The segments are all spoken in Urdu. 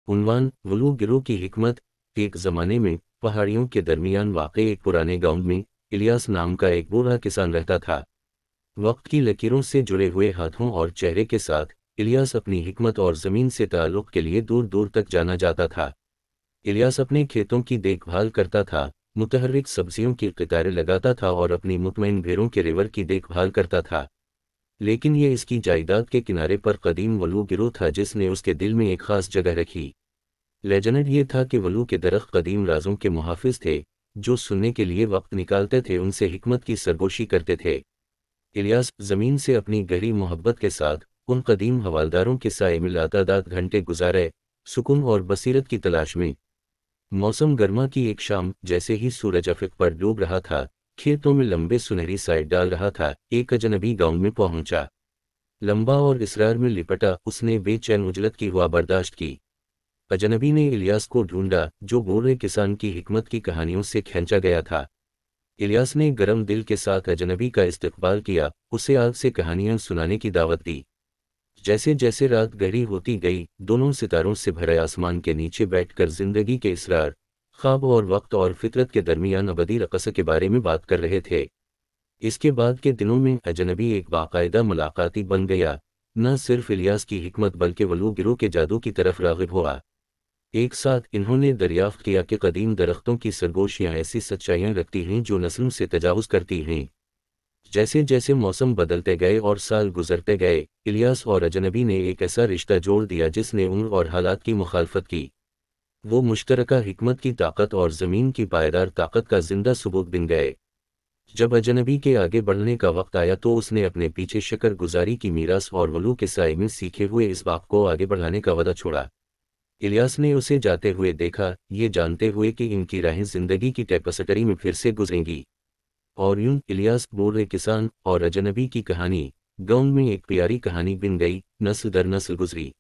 عنوان: ولو گروہ کی حکمت۔ ایک زمانے میں پہاڑیوں کے درمیان واقع ایک پرانے گاؤں میں الیاس نام کا ایک بوڑھا کسان رہتا تھا۔ وقت کی لکیروں سے جڑے ہوئے ہاتھوں اور چہرے کے ساتھ الیاس اپنی حکمت اور زمین سے تعلق کے لیے دور دور تک جانا جاتا تھا۔ الیاس اپنے کھیتوں کی دیکھ بھال کرتا تھا، متحرک سبزیوں کی قطاریں لگاتا تھا اور اپنی مطمئن بھیڑوں کے ریور کی دیکھ بھال کرتا تھا۔ لیکن یہ اس کی جائیداد کے کنارے پر قدیم ولو گروہ تھا جس نے اس کے دل میں ایک خاص جگہ رکھی۔ لیجنڈ یہ تھا کہ ولو کے درخت قدیم رازوں کے محافظ تھے، جو سننے کے لیے وقت نکالتے تھے، ان سے حکمت کی سرگوشی کرتے تھے۔ الیاس زمین سے اپنی گہری محبت کے ساتھ ان قدیم حوالداروں کے سائے میں لاتعداد گھنٹے گزارے، سکون اور بصیرت کی تلاش میں۔ موسم گرما کی ایک شام، جیسے ہی سورج افق پر ڈوب رہا تھا، کھیتوں میں لمبے سنہری سائے ڈال رہا تھا، ایک اجنبی گاؤں میں پہنچا۔ لمبا اور اسرار میں لپٹا اس نے بے چین اجلت کی ہوا برداشت کی۔ اجنبی نے الیاس کو ڈھونڈا، جو بوڑھے کسان کی حکمت کی کہانیوں سے کھینچا گیا تھا۔ الیاس نے گرم دل کے ساتھ اجنبی کا استقبال کیا، اسے آگ سے کہانیاں سنانے کی دعوت دی۔ جیسے جیسے رات گہری ہوتی گئی، دونوں ستاروں سے بھرے آسمان کے نیچے بیٹھ کر زندگی کے اسرار، خواب اور وقت اور فطرت کے درمیان ابدی رقص کے بارے میں بات کر رہے تھے۔ اس کے بعد کے دنوں میں اجنبی ایک باقاعدہ ملاقاتی بن گیا، نہ صرف الیاس کی حکمت بلکہ ولو گروہ کے جادو کی طرف راغب ہوا۔ ایک ساتھ انہوں نے دریافت کیا کہ قدیم درختوں کی سرگوشیاں ایسی سچائیاں رکھتی ہیں جو نسلوں سے تجاوز کرتی ہیں۔ جیسے جیسے موسم بدلتے گئے اور سال گزرتے گئے، الیاس اور اجنبی نے ایک ایسا رشتہ جوڑ دیا جس نے عمر اور حالات کی مخالفت کی۔ وہ مشترکہ حکمت کی طاقت اور زمین کی پائیدار طاقت کا زندہ ثبوت بن گئے۔ جب اجنبی کے آگے بڑھنے کا وقت آیا تو اس نے اپنے پیچھے شکر گزاری کی میراث اور ولو کے سائے میں سیکھے ہوئے اس باغ کو آگے بڑھانے کا وعدہ چھوڑا۔ الیاس نے اسے جاتے ہوئے دیکھا، یہ جانتے ہوئے کہ ان کی راہیں زندگی کی ٹیپسٹری میں پھر سے گزریں گی۔ اور یوں الیاس، بوڑھے کسان اور اجنبی کی کہانی گاؤں میں ایک پیاری کہانی بن گئی، نسل در نسل گزری۔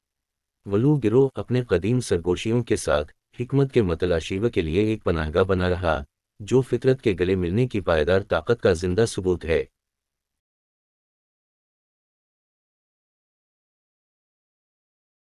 ولو گروہ اپنے قدیم سرگوشیوں کے ساتھ حکمت کے متلاشیوں کے لیے ایک پناہ گاہ بنا رہا، جو فطرت کے گلے ملنے کی پائیدار طاقت کا زندہ ثبوت ہے۔